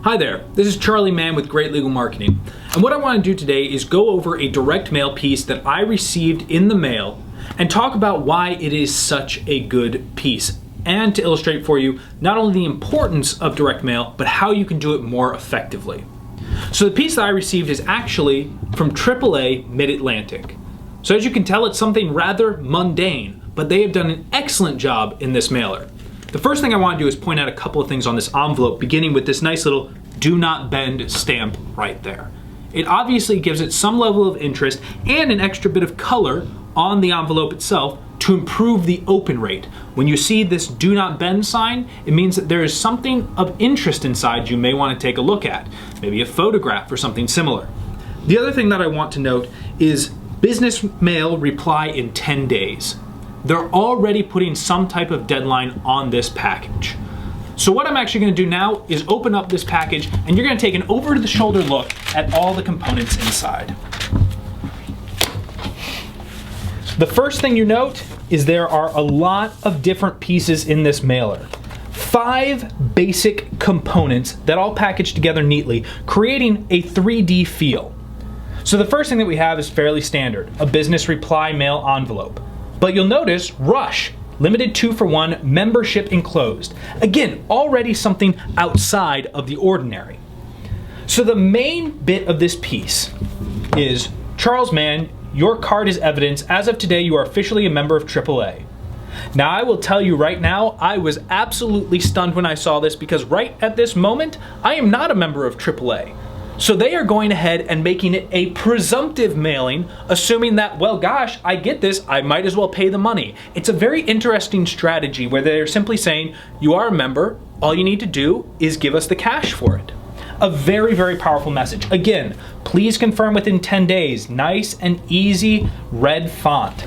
Hi there, this is Charley Mann with Great Legal Marketing. And what I want to do today is go over a direct mail piece that I received in the mail and talk about why it is such a good piece. And to illustrate for you not only the importance of direct mail, but how you can do it more effectively. So the piece that I received is actually from AAA Mid-Atlantic. So as you can tell, it's something rather mundane, but they have done an excellent job in this mailer. The first thing I want to do is point out a couple of things on this envelope, beginning with this nice little "Do Not Bend" stamp right there. It obviously gives it some level of interest and an extra bit of color on the envelope itself to improve the open rate. When you see this "Do Not Bend" sign, it means that there is something of interest inside you may want to take a look at, maybe a photograph or something similar. The other thing that I want to note is business mail reply in 10 days. They're already putting some type of deadline on this package. So what I'm actually going to do now is open up this package, and you're going to take an over-the-shoulder look at all the components inside. The first thing you note is there are a lot of different pieces in this mailer. 5 basic components that all package together neatly, creating a 3D feel. So the first thing that we have is fairly standard, a business reply mail envelope. But you'll notice Rush, limited 2-for-1, membership enclosed. Again, already something outside of the ordinary. So the main bit of this piece is, Charles Mann, your card is evidence. As of today, you are officially a member of AAA. Now, I will tell you right now, I was absolutely stunned when I saw this because right at this moment, I am not a member of AAA. So they are going ahead and making it a presumptive mailing, assuming that, well, gosh, I get this, I might as well pay the money. It's a very interesting strategy where they're simply saying, you are a member, all you need to do is give us the cash for it. A very, very powerful message. Again, please confirm within 10 days. Nice and easy red font.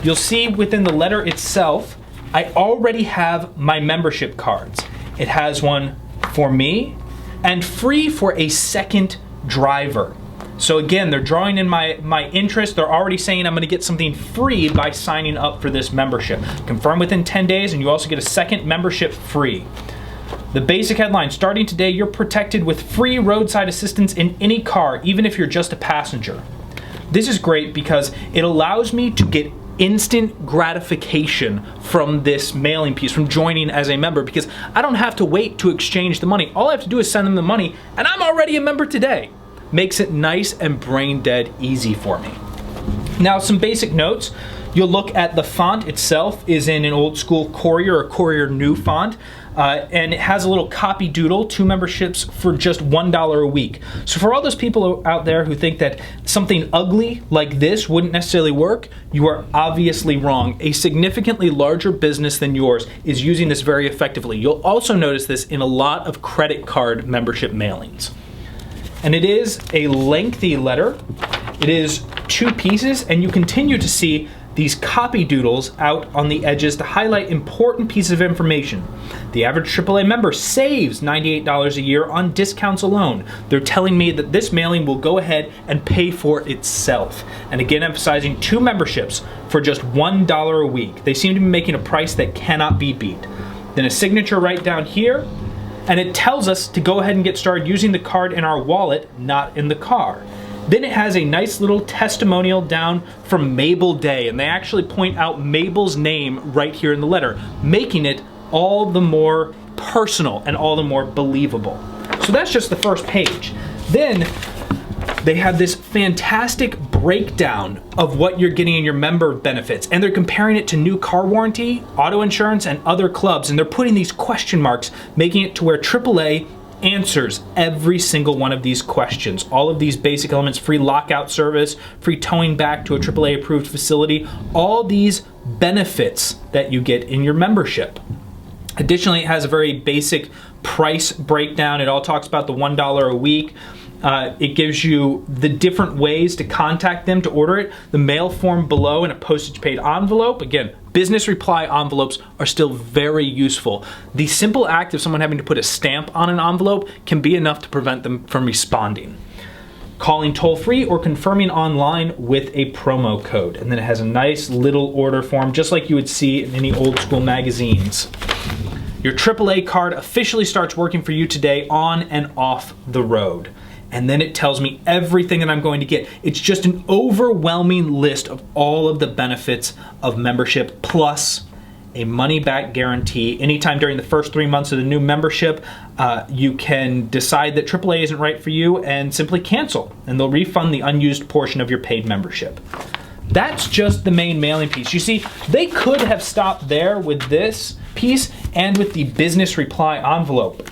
You'll see within the letter itself, I already have my membership cards. It has one for me, and free for a second driver. So again, they're drawing in my interest. They're already saying I'm gonna get something free by signing up for this membership. Confirm within 10 days and you also get a second membership free. The basic headline, starting today, you're protected with free roadside assistance in any car, even if you're just a passenger. This is great because it allows me to get instant gratification from this mailing piece, from joining as a member, because I don't have to wait to exchange the money. All I have to do is send them the money, and I'm already a member today. Makes it nice and brain dead easy for me. Now, some basic notes. You'll look at the font itself is in an old school Courier or Courier New font. And it has a little copy doodle, 2 memberships for just $1 a week. So for all those people out there who think that something ugly like this wouldn't necessarily work, you are obviously wrong. A significantly larger business than yours is using this very effectively. You'll also notice this in a lot of credit card membership mailings. And it is a lengthy letter. It is 2 pieces, and you continue to see these copy doodles out on the edges to highlight important pieces of information. The average AAA member saves $98 a year on discounts alone. They're telling me that this mailing will go ahead and pay for itself. And again, emphasizing 2 memberships for just $1 a week. They seem to be making a price that cannot be beat. Then a signature right down here, and it tells us to go ahead and get started using the card in our wallet, not in the car. Then it has a nice little testimonial down from Mabel Day, and they actually point out Mabel's name right here in the letter, making it all the more personal and all the more believable. So that's just the first page. Then they have this fantastic breakdown of what you're getting in your member benefits, and they're comparing it to new car warranty, auto insurance, and other clubs, and they're putting these question marks, making it to where AAA answers every single one of these questions. All of these basic elements, free lockout service, free towing back to a AAA approved facility, all these benefits that you get in your membership. Additionally, it has a very basic price breakdown. It all talks about the $1 a week. It gives you the different ways to contact them to order it, the mail form below, and a postage paid envelope. Again, business reply envelopes are still very useful. The simple act of someone having to put a stamp on an envelope can be enough to prevent them from responding. Calling toll-free or confirming online with a promo code. And then it has a nice little order form, just like you would see in any old school magazines. Your AAA card officially starts working for you today on and off the road. And then it tells me everything that I'm going to get. It's just an overwhelming list of all of the benefits of membership, plus a money-back guarantee. Anytime during the first 3 months of the new membership, you can decide that AAA isn't right for you and simply cancel, and they'll refund the unused portion of your paid membership. That's just the main mailing piece. You see, they could have stopped there with this piece and with the business reply envelope,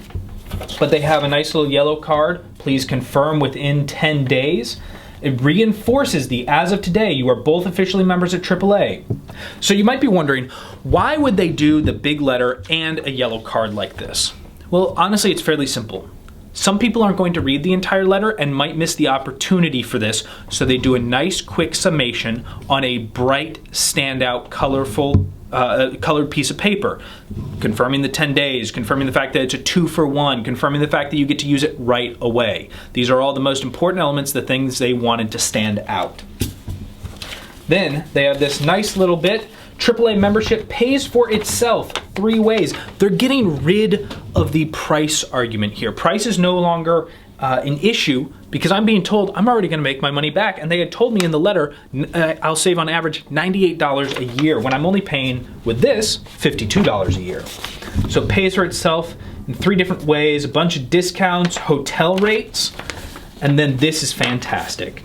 but they have a nice little yellow card. Please confirm within 10 days. It reinforces the, as of today, you are both officially members at AAA. So you might be wondering, why would they do the big letter and a yellow card like this? Well, honestly, it's fairly simple. Some people aren't going to read the entire letter and might miss the opportunity for this, so they do a nice quick summation on a bright, standout, colorful, colored piece of paper, confirming the 10 days, confirming the fact that it's a 2-for-1, confirming the fact that you get to use it right away. These are all the most important elements, the things they wanted to stand out. Then they have this nice little bit. AAA membership pays for itself 3 ways. They're getting rid of the price argument here. Price is no longer an issue because I'm being told I'm already going to make my money back, and they had told me in the letter I'll save on average $98 a year when I'm only paying with this $52 a year. So it pays for itself in 3 different ways, a bunch of discounts, hotel rates, and then this is fantastic.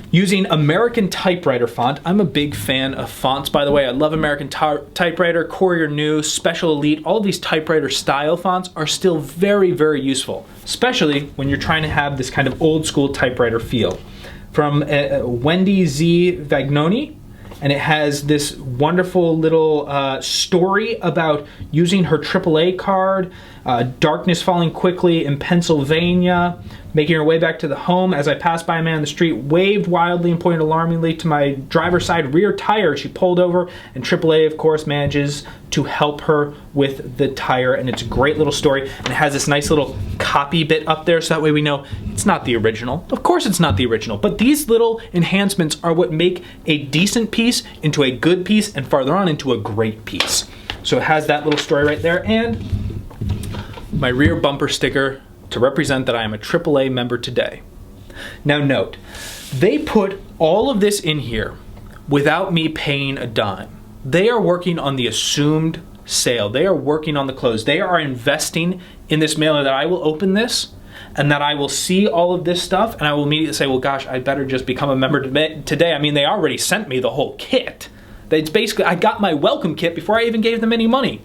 Using American typewriter font. I'm a big fan of fonts, by the way. I love American typewriter, Courier New, Special Elite. All of these typewriter style fonts are still very, very useful, especially when you're trying to have this kind of old school typewriter feel. From Wendy Z. Vagnoni, and it has this wonderful little story about using her AAA card, darkness falling quickly in Pennsylvania, making her way back to the home. As I passed by a man on the street, waved wildly and pointed alarmingly to my driver's side rear tire. She pulled over, and AAA, of course, manages to help her with the tire. And it's a great little story, and it has this nice little copy bit up there, so that way we know it's not the original. Of course it's not the original, but these little enhancements are what make a decent piece into a good piece, and farther on into a great piece. So it has that little story right there, and my rear bumper sticker to represent that I am a AAA member today. Now note, they put all of this in here without me paying a dime. They are working on the assumed sale. They are working on the close. They are investing in this mailer that I will open this and that I will see all of this stuff and I will immediately say, well, gosh, I better just become a member today. I mean, they already sent me the whole kit. It's basically, I got my welcome kit before I even gave them any money.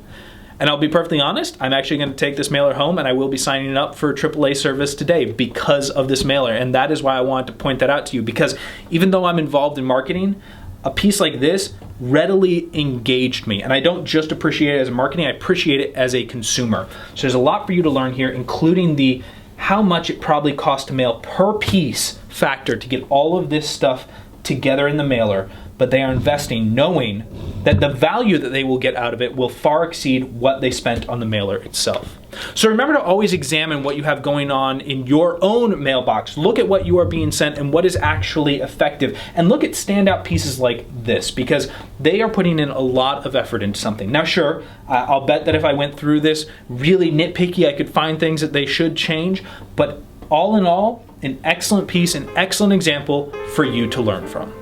And I'll be perfectly honest, I'm actually going to take this mailer home and I will be signing up for AAA service today because of this mailer. And that is why I wanted to point that out to you, because even though I'm involved in marketing, a piece like this readily engaged me. And I don't just appreciate it as a marketing, I appreciate it as a consumer. So there's a lot for you to learn here, including the how much it probably costs to mail per piece factor to get all of this stuff together in the mailer. But they are investing knowing that the value that they will get out of it will far exceed what they spent on the mailer itself. So remember to always examine what you have going on in your own mailbox. Look at what you are being sent and what is actually effective. And look at standout pieces like this, because they are putting in a lot of effort into something. Now sure, I'll bet that if I went through this really nitpicky, I could find things that they should change. But all in all, an excellent piece, an excellent example for you to learn from.